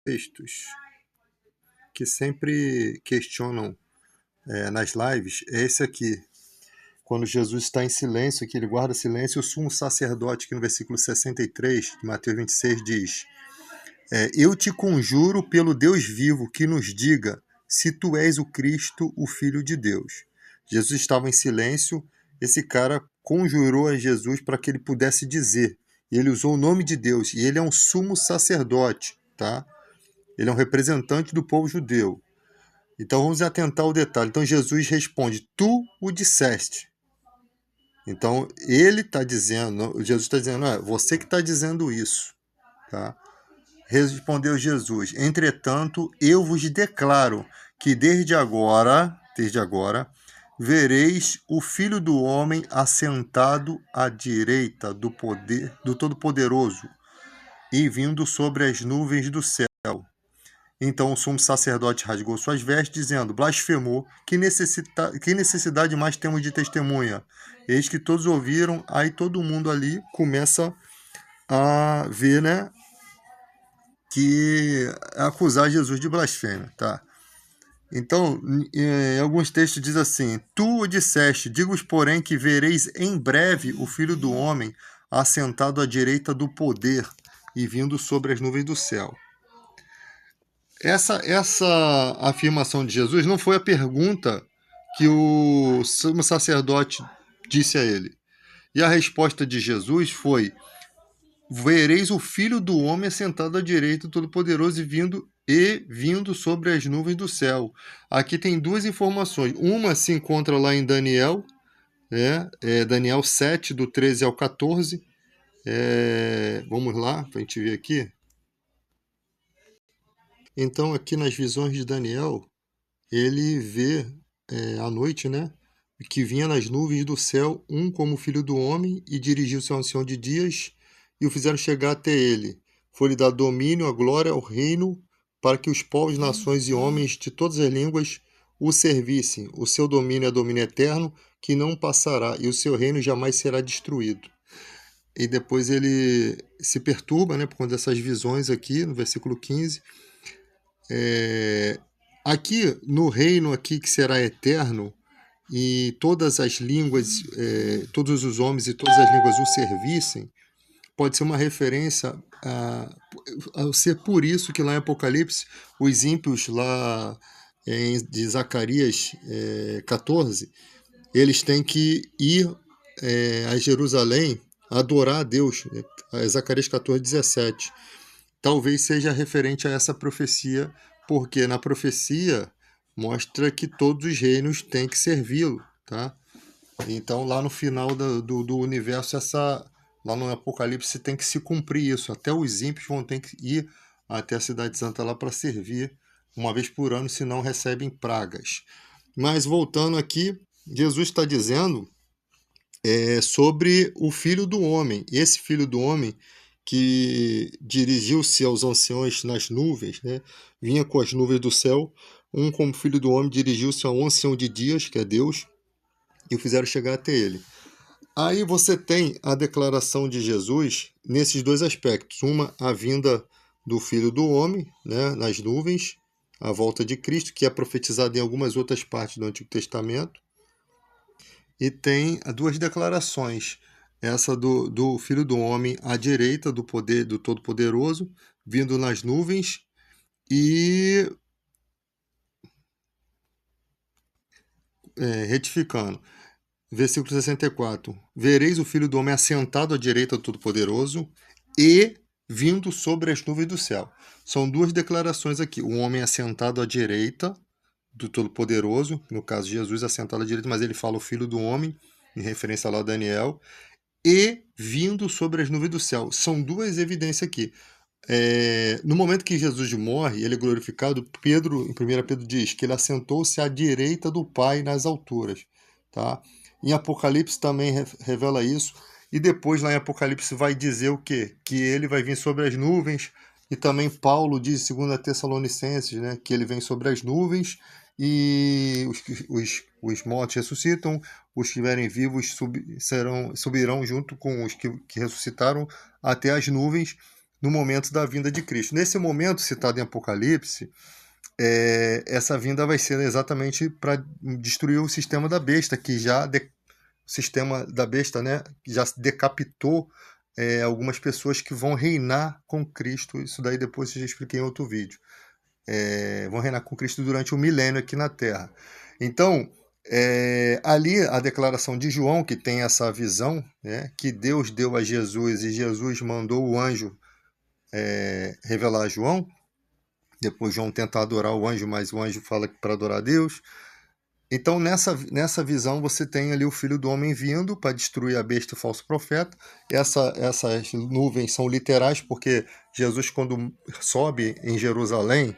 textos que sempre questionam nas lives é esse aqui. Quando Jesus está em silêncio, que ele guarda silêncio, o sumo sacerdote, que no versículo 63 de Mateus 26 diz: eu te conjuro pelo Deus vivo que nos diga se tu és o Cristo, o Filho de Deus. Jesus estava em silêncio, esse cara conjurou a Jesus para que ele pudesse dizer. E ele usou o nome de Deus, e ele é um sumo sacerdote, tá? Ele é um representante do povo judeu. Então vamos atentar ao detalhe. Então Jesus responde: tu o disseste. Então ele está dizendo, Jesus está dizendo, você que está dizendo isso, tá? Respondeu Jesus: entretanto, eu vos declaro que desde agora, vereis o Filho do Homem assentado à direita do poder do Todo-Poderoso e vindo sobre as nuvens do céu. Então o sumo sacerdote rasgou suas vestes, dizendo: blasfemou, que necessidade mais temos de testemunha? Eis que todos ouviram, aí todo mundo ali começa a ver, né, que acusar Jesus de blasfêmia, tá? Então, em alguns textos diz assim: tu o disseste, digo-vos, porém, que vereis em breve o Filho do Homem assentado à direita do poder e vindo sobre as nuvens do céu. Essa afirmação de Jesus não foi a pergunta que o sumo sacerdote disse a ele. E a resposta de Jesus foi: vereis o Filho do Homem assentado à direita do Todo-Poderoso e vindo sobre as nuvens do céu. Aqui tem duas informações. Uma se encontra lá em Daniel, Daniel 7, do 13 ao 14. Vamos lá, para a gente ver aqui. Então, aqui nas visões de Daniel, ele vê à noite, né, que vinha nas nuvens do céu um como filho do homem e dirigiu-se ao ancião de dias e o fizeram chegar até ele. Foi-lhe dado domínio, a glória, o reino, para que os povos, nações e homens de todas as línguas o servissem. O seu domínio é domínio eterno, que não passará, e o seu reino jamais será destruído. E depois ele se perturba, né, por conta dessas visões aqui, no versículo 15. Aqui, no reino aqui que será eterno, e todas as línguas, todos os homens e todas as línguas o servissem, pode ser uma referência a ser por isso que lá em Apocalipse, os ímpios lá de Zacarias 14, eles têm que ir a Jerusalém adorar a Deus, Zacarias 14, 17. Talvez seja referente a essa profecia, porque na profecia mostra que todos os reinos têm que servi-lo, tá? Então lá no final do universo, lá no Apocalipse tem que se cumprir isso. Até os ímpios vão ter que ir até a Cidade Santa lá para servir uma vez por ano, senão recebem pragas. Mas voltando aqui, Jesus está dizendo sobre o Filho do Homem. Esse Filho do Homem que dirigiu-se aos anciões nas nuvens, né? Vinha com as nuvens do céu, como Filho do Homem dirigiu-se ao ancião de dias, que é Deus, e o fizeram chegar até ele. Aí você tem a declaração de Jesus nesses dois aspectos. Uma, a vinda do Filho do Homem, né, nas nuvens, a volta de Cristo, que é profetizada em algumas outras partes do Antigo Testamento. E tem duas declarações. Essa do Filho do Homem à direita do poder do Todo-Poderoso, vindo nas nuvens, e retificando. Versículo 64. Vereis o Filho do Homem assentado à direita do Todo-Poderoso e vindo sobre as nuvens do céu. São duas declarações aqui. O homem assentado à direita do Todo-Poderoso, no caso Jesus assentado à direita, mas ele fala o Filho do Homem, em referência lá a Daniel, e vindo sobre as nuvens do céu. São duas evidências aqui. No momento que Jesus morre, ele é glorificado, em 1 Pedro diz que ele assentou-se à direita do Pai nas alturas, tá? Em Apocalipse também revela isso, e depois lá em Apocalipse vai dizer o quê? Que ele vai vir sobre as nuvens, e também Paulo diz em 2 Tessalonicenses, né, que ele vem sobre as nuvens, e os mortos ressuscitam, os que estiverem vivos subirão junto com os que ressuscitaram até as nuvens. no momento da vinda de Cristo. Nesse momento citado em Apocalipse, essa vinda vai ser exatamente para destruir o sistema da besta, que já o sistema da besta, né, já decapitou algumas pessoas que vão reinar com Cristo. Isso daí depois eu já expliquei em outro vídeo. Vão reinar com Cristo durante o milênio aqui na Terra. Então, ali a declaração de João, que tem essa visão, né, que Deus deu a Jesus e Jesus mandou o anjo revelar a João. Depois João tenta adorar o anjo, mas o anjo fala que para adorar a Deus. Então, nessa visão, você tem ali o Filho do Homem vindo para destruir a besta e o falso profeta. Essas nuvens são literais, porque Jesus, quando sobe em Jerusalém,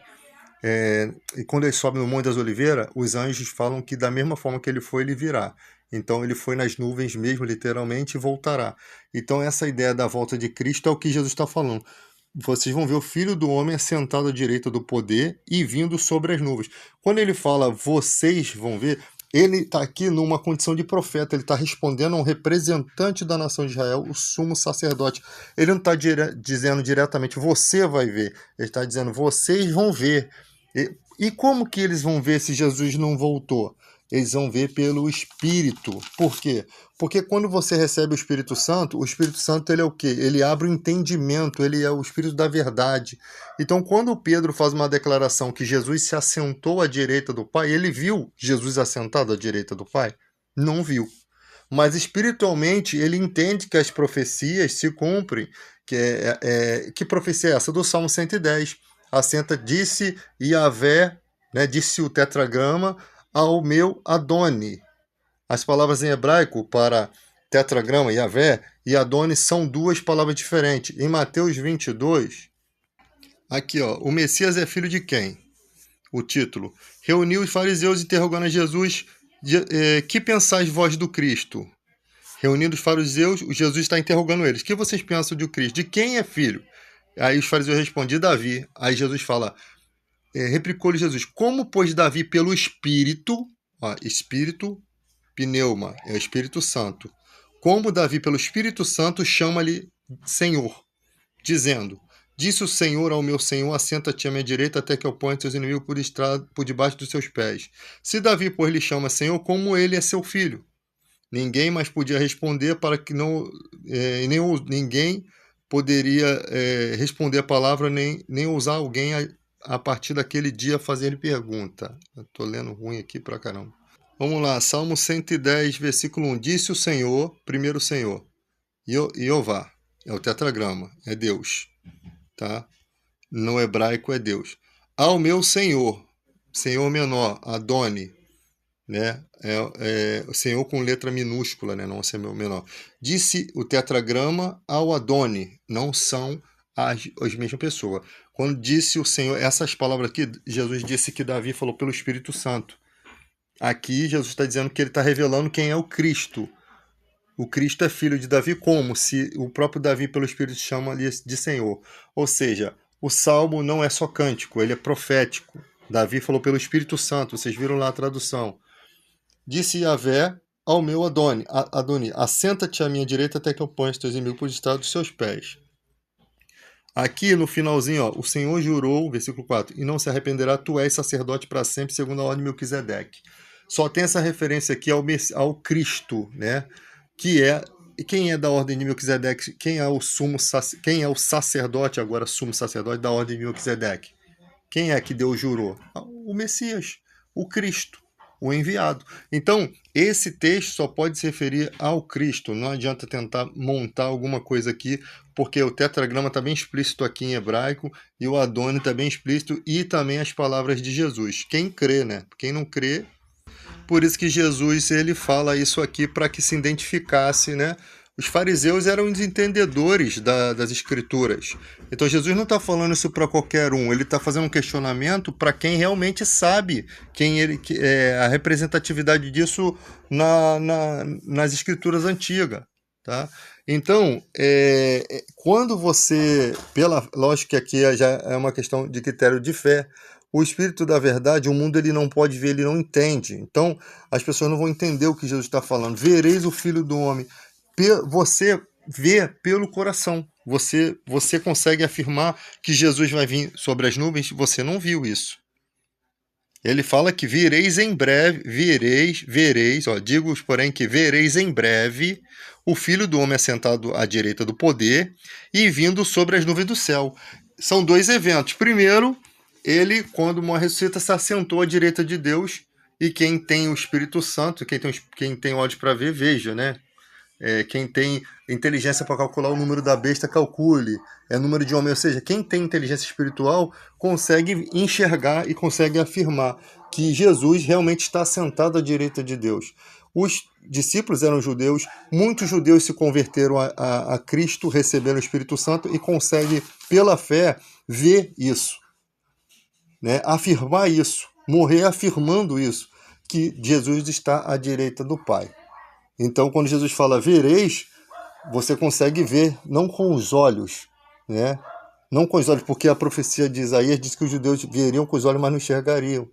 e quando ele sobe no Monte das Oliveiras, os anjos falam que da mesma forma que ele foi, ele virá. Então, ele foi nas nuvens mesmo, literalmente, e voltará. Então, essa ideia da volta de Cristo é o que Jesus está falando. Vocês vão ver o Filho do Homem assentado à direita do poder e vindo sobre as nuvens. Quando ele fala vocês vão ver, ele está aqui numa condição de profeta. Ele está respondendo a um representante da nação de Israel, o sumo sacerdote. Ele não está dizendo diretamente você vai ver. Ele está dizendo vocês vão ver. E como que eles vão ver se Jesus não voltou? Eles vão ver pelo Espírito. Por quê? Porque quando você recebe o Espírito Santo ele é o quê? Ele abre o entendimento, ele é o Espírito da verdade. Então, quando Pedro faz uma declaração que Jesus se assentou à direita do Pai, ele viu Jesus assentado à direita do Pai? Não viu. Mas espiritualmente ele entende que as profecias se cumprem. Que profecia é essa? Do Salmo 110. Assenta, disse Yahvé, né, disse o tetragrama, ao meu Adoni. As palavras em hebraico para tetragrama, Yahvé, e Adoni são duas palavras diferentes. Em Mateus 22, aqui ó, o Messias é filho de quem? O título. Reuniu os fariseus interrogando a Jesus, que pensais vós do Cristo? Reunindo os fariseus, Jesus está interrogando eles. O que vocês pensam do Cristo? De quem é filho? Aí os fariseus respondem, Davi. Aí Jesus fala, replicou-lhe Jesus, como pois Davi pelo Espírito, Espírito, pneuma, é o Espírito Santo, como Davi pelo Espírito Santo chama-lhe Senhor, dizendo, disse o Senhor ao meu Senhor, assenta-te à minha direita até que eu ponha teus inimigos por debaixo dos seus pés. Se Davi, pois, lhe chama Senhor, como ele é seu filho? Ninguém mais podia responder para que não, ninguém poderia responder a palavra, nem ousar alguém a partir daquele dia fazer pergunta. Estou lendo ruim aqui pra caramba. Vamos lá, Salmo 110, versículo 1. Disse o Senhor, primeiro o Senhor, Jeová, é o tetragrama, é Deus, tá? No hebraico é Deus. Ao meu Senhor, Senhor menor, Adoni, né? O Senhor com letra minúscula, né? Não é Senhor menor. Disse o tetragrama ao Adoni, não são as mesmas pessoas. Quando disse o Senhor, essas palavras aqui, Jesus disse que Davi falou pelo Espírito Santo. Aqui Jesus está dizendo que ele está revelando quem é o Cristo. O Cristo é filho de Davi, como se o próprio Davi pelo Espírito chama ali de Senhor. Ou seja, o Salmo não é só cântico, ele é profético. Davi falou pelo Espírito Santo, vocês viram lá a tradução. Disse Yahvé ao meu Adoni, assenta-te à minha direita até que eu ponha os teus inimigos por estrado dos seus pés. Aqui no finalzinho, ó, o Senhor jurou, versículo 4, e não se arrependerá, tu és sacerdote para sempre, segundo a ordem de Melquisedeque. Só tem essa referência aqui ao Cristo, né? Quem é da ordem de Melquisedeque? Quem é o sacerdote, agora sumo sacerdote da ordem de Melquisedeque? Quem é que Deus jurou? O Messias, o Cristo, o enviado. Então, esse texto só pode se referir ao Cristo. Não adianta tentar montar alguma coisa aqui, porque o tetragrama está bem explícito aqui em hebraico, e o Adoni está bem explícito, e também as palavras de Jesus. Quem crê, né? Quem não crê... Por isso que Jesus ele fala isso aqui para que se identificasse, né? Os fariseus eram os entendedores das escrituras. Então Jesus não está falando isso para qualquer um, ele está fazendo um questionamento para quem realmente sabe a representatividade disso nas escrituras antigas. Tá? Então, quando você, lógico que aqui já é uma questão de critério de fé, o Espírito da verdade, o mundo ele não pode ver, ele não entende. Então, as pessoas não vão entender o que Jesus está falando. Vereis o Filho do Homem. Você vê pelo coração. Você consegue afirmar que Jesus vai vir sobre as nuvens? Você não viu isso. Ele fala que vireis em breve, vereis, digo-vos, porém, que vereis em breve o Filho do Homem assentado à direita do poder e vindo sobre as nuvens do céu. São dois eventos. Primeiro, ele, quando morre, ressuscita, se assentou à direita de Deus, e quem tem o Espírito Santo, quem tem olhos para ver, veja, né? Quem tem inteligência para calcular o número da besta, calcule. Número de homem, ou seja, quem tem inteligência espiritual consegue enxergar e consegue afirmar que Jesus realmente está sentado à direita de Deus. Os discípulos eram judeus, muitos judeus se converteram a Cristo, receberam o Espírito Santo e conseguem, pela fé, ver isso, né? Afirmar isso, morrer afirmando isso, que Jesus está à direita do Pai. Então, quando Jesus fala vereis, você consegue ver, não com os olhos, né? Não com os olhos, porque a profecia de Isaías diz que os judeus veriam com os olhos, mas não enxergariam.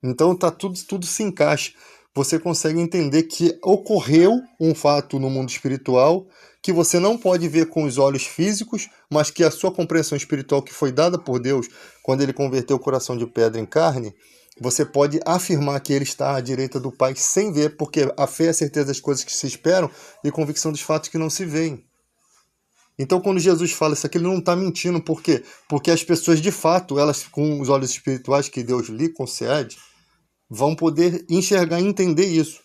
Então, tudo se encaixa. Você consegue entender que ocorreu um fato no mundo espiritual que você não pode ver com os olhos físicos, mas que a sua compreensão espiritual que foi dada por Deus, quando ele converteu o coração de pedra em carne, você pode afirmar que ele está à direita do Pai sem ver, porque a fé é a certeza das coisas que se esperam e convicção dos fatos que não se veem. Então, quando Jesus fala isso aqui, ele não está mentindo. Por quê? Porque as pessoas, de fato, elas com os olhos espirituais que Deus lhe concede, vão poder enxergar e entender isso.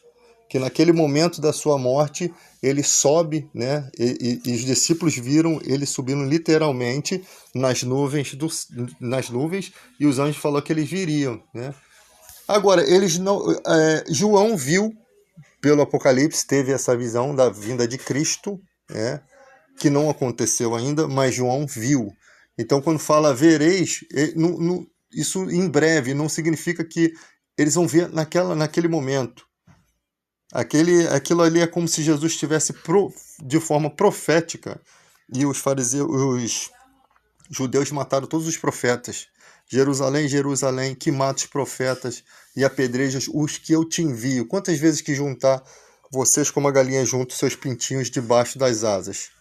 Que naquele momento da sua morte, ele sobe, né? E os discípulos viram ele subindo literalmente nas nuvens, e os anjos falaram que eles viriam, né? Agora, eles não. João viu, pelo Apocalipse, teve essa visão da vinda de Cristo, né? Que não aconteceu ainda, mas João viu. Então, quando fala vereis, isso em breve não significa que eles vão ver naquele momento. Aquilo ali é como se Jesus estivesse de forma profética, e os judeus mataram todos os profetas. Jerusalém, Jerusalém, que mata os profetas e apedreja os que eu te envio. Quantas vezes que juntar vocês como a galinha junta os seus pintinhos debaixo das asas?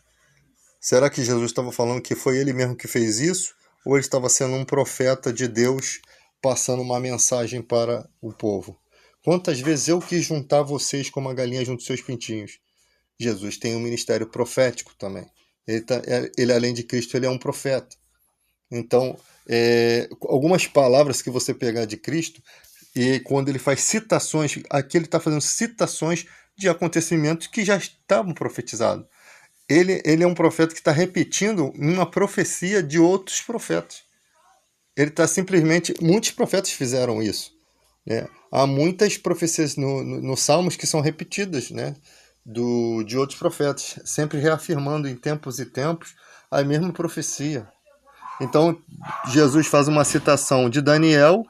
Será que Jesus estava falando que foi ele mesmo que fez isso? Ou ele estava sendo um profeta de Deus passando uma mensagem para o povo? Quantas vezes eu quis juntar vocês como a galinha junto os seus pintinhos? Jesus tem um ministério profético também. Ele além de Cristo, ele é um profeta. Então, algumas palavras que você pegar de Cristo, e quando ele faz citações, aqui ele está fazendo citações de acontecimentos que já estavam profetizados. Ele é um profeta que está repetindo uma profecia de outros profetas. Ele está simplesmente... Muitos profetas fizeram isso, né? Há muitas profecias no Salmos que são repetidas, né? De outros profetas, sempre reafirmando em tempos e tempos a mesma profecia. Então, Jesus faz uma citação de Daniel,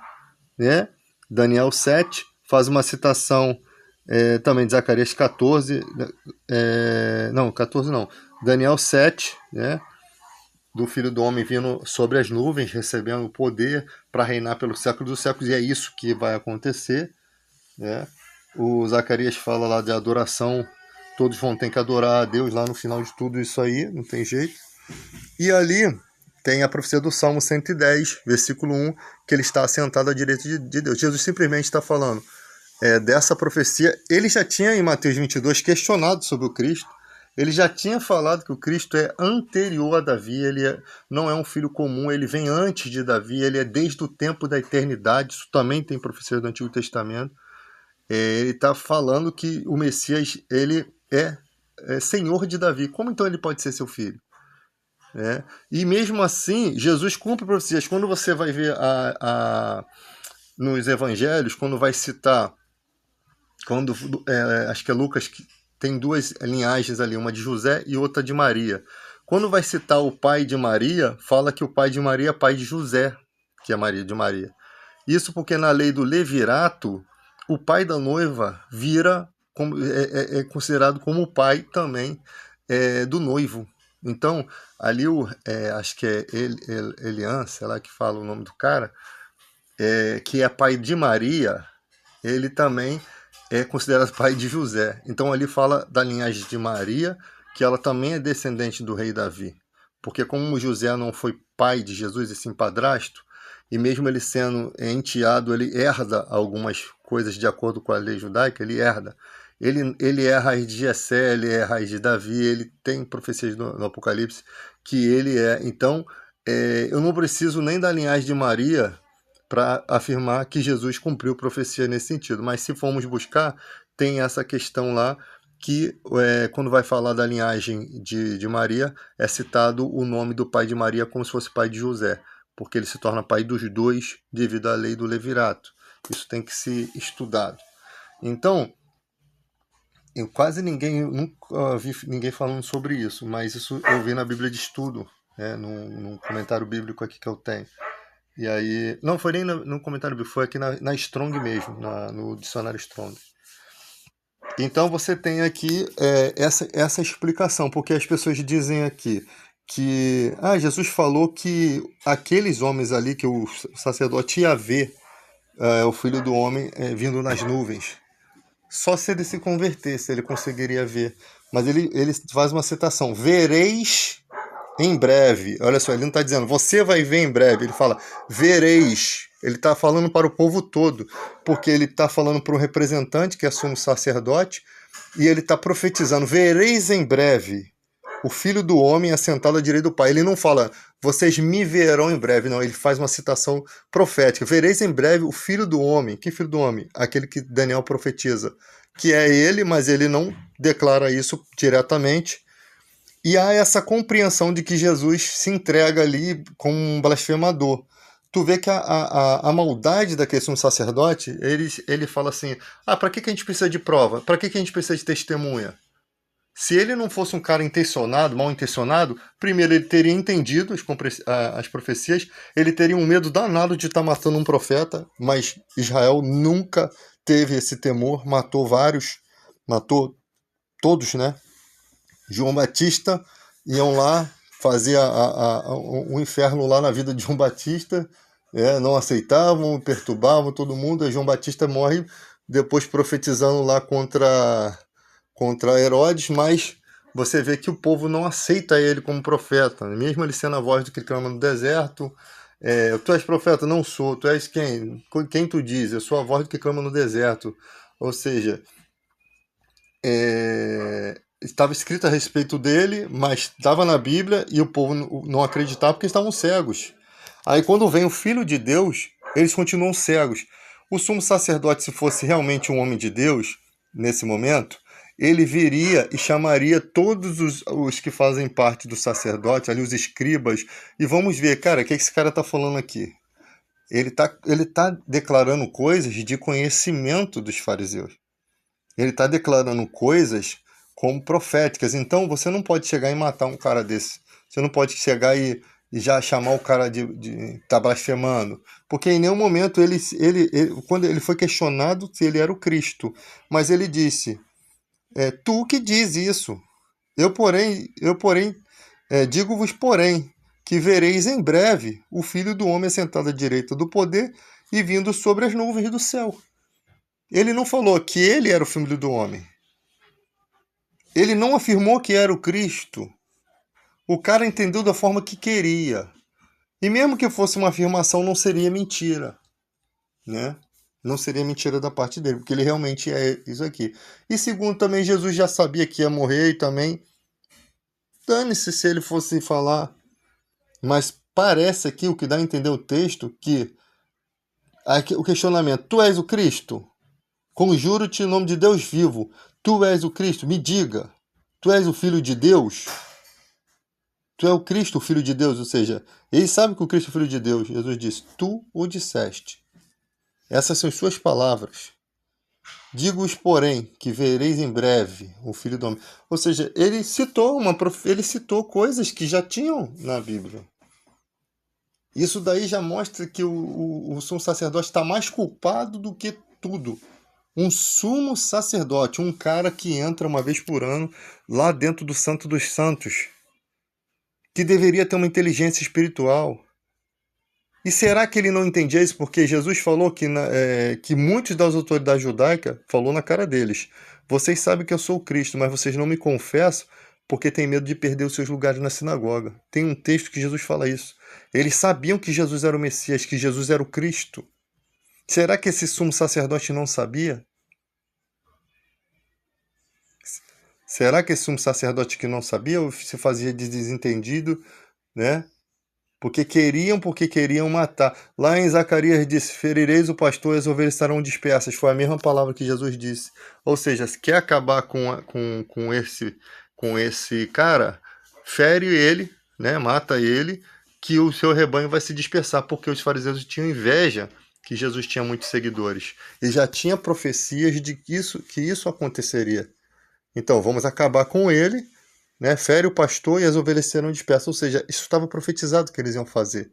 né? Daniel 7, faz uma citação também de Zacarias 14, não, 14 não, Daniel 7, né? Do Filho do Homem vindo sobre as nuvens, recebendo o poder para reinar pelo século dos séculos, e é isso que vai acontecer, né? O Zacarias fala lá de adoração, todos vão ter que adorar a Deus lá no final de tudo isso aí, não tem jeito. E ali tem a profecia do Salmo 110, versículo 1, que ele está assentado à direita de Deus. Jesus simplesmente está falando dessa profecia. Ele já tinha, em Mateus 22, questionado sobre o Cristo. Ele já tinha falado que o Cristo é anterior a Davi, ele não é um filho comum, ele vem antes de Davi, ele é desde o tempo da eternidade. Isso também tem profecia do Antigo Testamento. Ele está falando que o Messias, ele é senhor de Davi. Como então ele pode ser seu filho? E mesmo assim, Jesus cumpre profecias. Quando você vai ver nos evangelhos, quando vai citar, acho que é Lucas, que tem duas linhagens ali, uma de José e outra de Maria. Quando vai citar o pai de Maria, fala que o pai de Maria é pai de José, que é Maria de Maria. Isso porque na lei do levirato, o pai da noiva é considerado como o pai também do noivo. Então, ali acho que é Elian, sei lá que fala o nome do cara, que é pai de Maria, ele também é considerado pai de José. Então ali fala da linhagem de Maria que ela também é descendente do rei Davi. Porque como José não foi pai de Jesus e sim padrasto, e mesmo ele sendo enteado, ele herda algumas coisas de acordo com a lei judaica, ele herda. Ele é a raiz de Jessé, ele é a raiz de Davi, ele tem profecias no Apocalipse que ele é. Então, eu não preciso nem da linhagem de Maria para afirmar que Jesus cumpriu profecia nesse sentido. Mas se formos buscar, tem essa questão lá que quando vai falar da linhagem de Maria, é citado o nome do pai de Maria como se fosse pai de José, porque ele se torna pai dos dois devido à lei do levirato. Isso tem que ser estudado. Então, eu nunca vi ninguém falando sobre isso, mas isso eu vi na Bíblia de Estudo, num comentário bíblico aqui que eu tenho. E aí, não foi nem no comentário bíblico, foi aqui na Strong mesmo, no dicionário Strong. Então você tem aqui essa explicação, porque as pessoas dizem aqui que Jesus falou que aqueles homens ali, que o sacerdote ia ver o Filho do Homem vindo nas nuvens. Só se ele se convertesse, ele conseguiria ver. Mas ele faz uma citação: vereis em breve. Olha só, ele não está dizendo você vai ver em breve, ele fala vereis. Ele está falando para o povo todo, porque ele está falando para o representante, que é sumo sacerdote, e ele está profetizando: vereis em breve o Filho do Homem assentado à direita do Pai. Ele não fala vocês me verão em breve, não. Ele faz uma citação profética: vereis em breve o Filho do Homem. Que Filho do Homem? Aquele que Daniel profetiza, que é ele, mas ele não declara isso diretamente. E há essa compreensão de que Jesus se entrega ali como um blasfemador. Tu vê que a maldade daquele sumo sacerdote, ele fala assim: para que a gente precisa de prova? Para que a gente precisa de testemunha? Se ele não fosse um cara intencionado, mal intencionado, primeiro ele teria entendido as profecias, ele teria um medo danado de estar matando um profeta, mas Israel nunca teve esse temor, matou vários, matou todos, né? João Batista iam lá, fazia o inferno lá na vida de João Batista, não aceitavam, perturbavam todo mundo, e João Batista morre depois profetizando lá contra Herodes, mas você vê que o povo não aceita ele como profeta, mesmo ele sendo a voz do que clama no deserto. Tu és profeta? Não sou. Tu és quem? Quem tu diz? Eu sou a voz do que clama no deserto. Ou seja, estava escrito a respeito dele, mas estava na Bíblia e o povo não acreditava porque estavam cegos. Aí quando vem o Filho de Deus, eles continuam cegos. O sumo sacerdote, se fosse realmente um homem de Deus, nesse momento, ele viria e chamaria todos os que fazem parte do sacerdote, ali os escribas, e vamos ver, cara, o que esse cara está falando aqui? Ele tá declarando coisas de conhecimento dos fariseus. Ele está declarando coisas como proféticas. Então você não pode chegar e matar um cara desse. Você não pode chegar e já chamar o cara de tá blasfemando. Porque em nenhum momento quando ele foi questionado se ele era o Cristo, mas ele disse: tu que diz isso. Eu porém, digo-vos, porém, que vereis em breve o Filho do Homem assentado à direita do poder e vindo sobre as nuvens do céu. Ele não falou que ele era o Filho do Homem. Ele não afirmou que era o Cristo. O cara entendeu da forma que queria. E mesmo que fosse uma afirmação, não seria mentira, né? Não seria mentira da parte dele, porque ele realmente é isso aqui. E segundo, também Jesus já sabia que ia morrer e também dane-se se ele fosse falar. Mas parece aqui, o que dá a entender o texto, que aqui, o questionamento: tu és o Cristo? Conjuro-te em nome de Deus vivo. Tu és o Cristo? Me diga. Tu és o Filho de Deus? Tu és o Cristo, o Filho de Deus? Ou seja, ele sabe que o Cristo é o Filho de Deus. Jesus disse: tu o disseste. Essas são suas palavras. Digo-os, porém, que vereis em breve o Filho do Homem. Ou seja, ele citou coisas que já tinham na Bíblia. Isso daí já mostra que o sumo sacerdote está mais culpado do que tudo. Um sumo sacerdote, um cara que entra uma vez por ano lá dentro do Santo dos Santos, que deveria ter uma inteligência espiritual. E será que ele não entendia isso? Porque Jesus falou que muitos das autoridades judaicas falou na cara deles: vocês sabem que eu sou o Cristo, mas vocês não me confessam porque tem medo de perder os seus lugares na sinagoga. Tem um texto que Jesus fala isso. Eles sabiam que Jesus era o Messias, que Jesus era o Cristo. Será que esse sumo sacerdote não sabia? Será que esse sumo sacerdote que não sabia ou se fazia de desentendido, né? Porque queriam matar. Lá em Zacarias disse: ferireis o pastor e as ovelhas estarão dispersas. Foi a mesma palavra que Jesus disse. Ou seja, se quer acabar com esse cara, fere ele, né? Mata ele, que o seu rebanho vai se dispersar, porque os fariseus tinham inveja que Jesus tinha muitos seguidores. E já tinha profecias de que isso aconteceria. Então, vamos acabar com ele, né? Fere o pastor e as ovelhas serão dispersas. Ou seja, isso estava profetizado que eles iam fazer.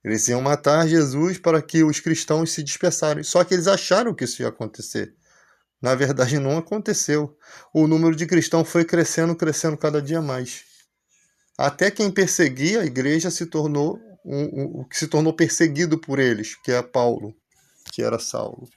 Eles iam matar Jesus para que os cristãos se dispersassem. Só que eles acharam que isso ia acontecer. Na verdade, não aconteceu. O número de cristãos foi crescendo, crescendo cada dia mais. Até quem perseguia a igreja se tornou o que se tornou perseguido por eles, que é Paulo, que era Saulo.